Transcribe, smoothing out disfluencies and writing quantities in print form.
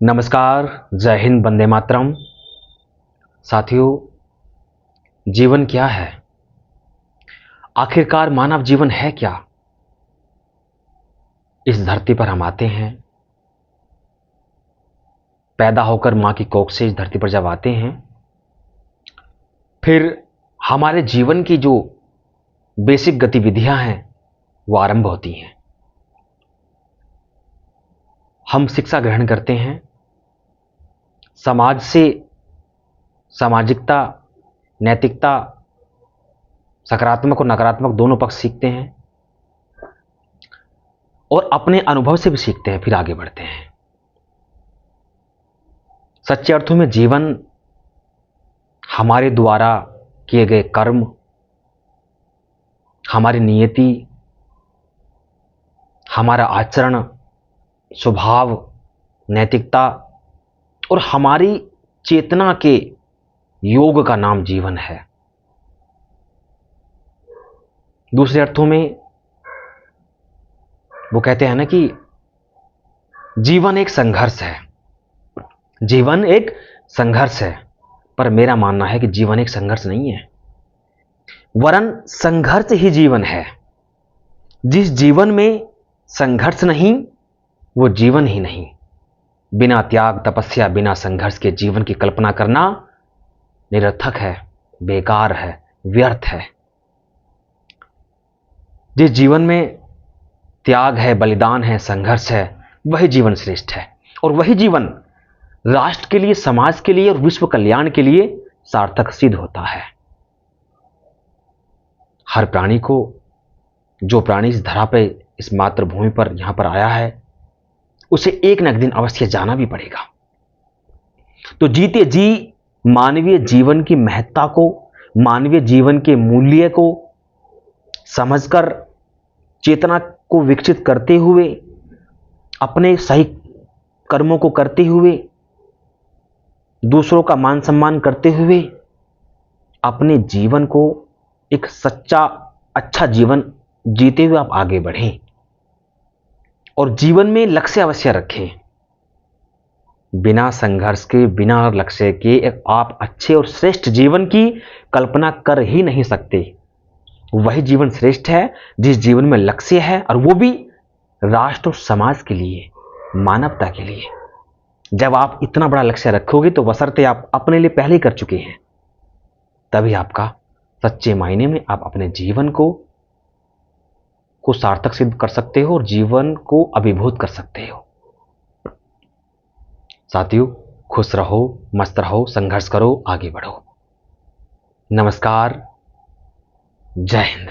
नमस्कार, जय हिंद, वंदे मातरम। साथियों, जीवन क्या है? आखिरकार मानव जीवन है क्या? इस धरती पर हम आते हैं, पैदा होकर मां की कोख से इस धरती पर जब आते हैं, फिर हमारे जीवन की जो बेसिक गतिविधियां हैं वो आरंभ होती हैं। हम शिक्षा ग्रहण करते हैं, समाज से सामाजिकता, नैतिकता, सकारात्मक और नकारात्मक दोनों पक्ष सीखते हैं और अपने अनुभव से भी सीखते हैं, फिर आगे बढ़ते हैं। सच्चे अर्थों में जीवन हमारे द्वारा किए गए कर्म, हमारी नियति, हमारा आचरण, स्वभाव, नैतिकता और हमारी चेतना के योग का नाम जीवन है। दूसरे अर्थों में वो कहते हैं ना कि जीवन एक संघर्ष है। जीवन एक संघर्ष है, पर मेरा मानना है कि जीवन एक संघर्ष नहीं है, वरन संघर्ष ही जीवन है। जिस जीवन में संघर्ष नहीं, वो जीवन ही नहीं। बिना त्याग, तपस्या, बिना संघर्ष के जीवन की कल्पना करना निरर्थक है, बेकार है, व्यर्थ है। जिस जीवन में त्याग है, बलिदान है, संघर्ष है, वही जीवन श्रेष्ठ है और वही जीवन राष्ट्र के लिए, समाज के लिए और विश्व कल्याण के लिए सार्थक सिद्ध होता है। हर प्राणी को, जो प्राणी इस धरा पे, इस मातृभूमि पर यहां पर आया है, उसे एक न एक दिन अवश्य जाना भी पड़ेगा। तो जीते जी मानवीय जीवन की महत्ता को, मानवीय जीवन के मूल्य को समझकर, चेतना को विकसित करते हुए, अपने सही कर्मों को करते हुए, दूसरों का मान सम्मान करते हुए, अपने जीवन को एक सच्चा, अच्छा जीवन जीते हुए आप आगे बढ़ें और जीवन में लक्ष्य अवश्य रखें। बिना संघर्ष के, बिना लक्ष्य के आप अच्छे और श्रेष्ठ जीवन की कल्पना कर ही नहीं सकते। वही जीवन श्रेष्ठ है जिस जीवन में लक्ष्य है, और वो भी राष्ट्र और समाज के लिए, मानवता के लिए। जब आप इतना बड़ा लक्ष्य रखोगे तो बशर्ते आप अपने लिए पहले कर चुके हैं, तभी आपका सच्चे मायने में आप अपने जीवन को सार्थक सिद्ध कर सकते हो और जीवन को अभिभूत कर सकते हो। साथियों, खुश रहो, मस्त रहो, संघर्ष करो, आगे बढ़ो। नमस्कार, जय हिंद।